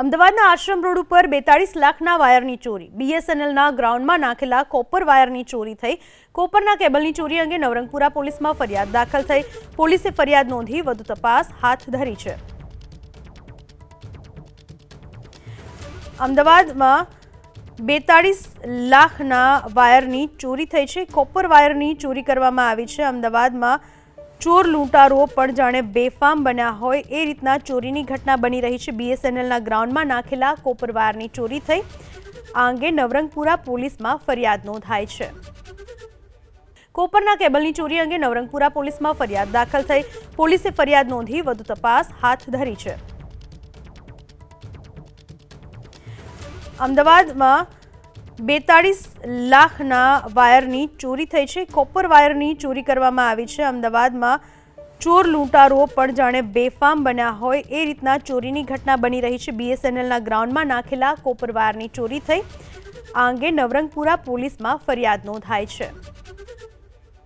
અમદાવાદના આશ્રમ રોડ ઉપર 42 લાખના વાયરની ચોરી। બીએસએનએલના ગ્રાઉન્ડમાં નાખેલા કોપર વાયરની ચોરી થઈ। કોપરના કેબલની ચોરી અંગે નવરંગપુરા પોલીસમાં ફરિયાદ દાખલ થઈ। પોલીસે ફરિયાદ નોંધી વધુ તપાસ હાથ ધરી છે। અમદાવાદમાં 42 લાખના વાયરની ચોરી થઈ છે। કોપર વાયરની ચોરી કરવામાં આવી છે। અમદાવાદમાં ચોર લૂંટારો પણ જાણે બેફામ બન્યા હોય એ રીતના ચોરીની ઘટના બની રહી છે। બીએસએનએલના ગ્રાઉન્ડમાં નાખેલા કોપર વાયરની ચોરી થઈ। આ અંગે નવરંગપુરા પોલીસમાં ફરિયાદ નોંધાઈ છે। કોપરના કેબલની ચોરી અંગે નવરંગપુરા પોલીસમાં ફરિયાદ દાખલ થઈ। પોલીસે ફરિયાદ નોંધી વધુ તપાસ હાથ ધરી છે। અમદાવાદમાં 42 લાખના વાયરની ચોરી થઈ છે। કોપર વાયરની ચોરી કરવામાં આવી છે। અમદાવાદમાં ચોર લૂંટારો પણ જાણે બેફામ બન્યા હોય એ રીતના ચોરીની ઘટના બની રહી છે। બીએસએનએલના ગ્રાઉન્ડમાં નાખેલા કોપર વાયરની ચોરી થઈ। આ અંગે નવરંગપુરા પોલીસમાં ફરિયાદ નોંધાઈ છે।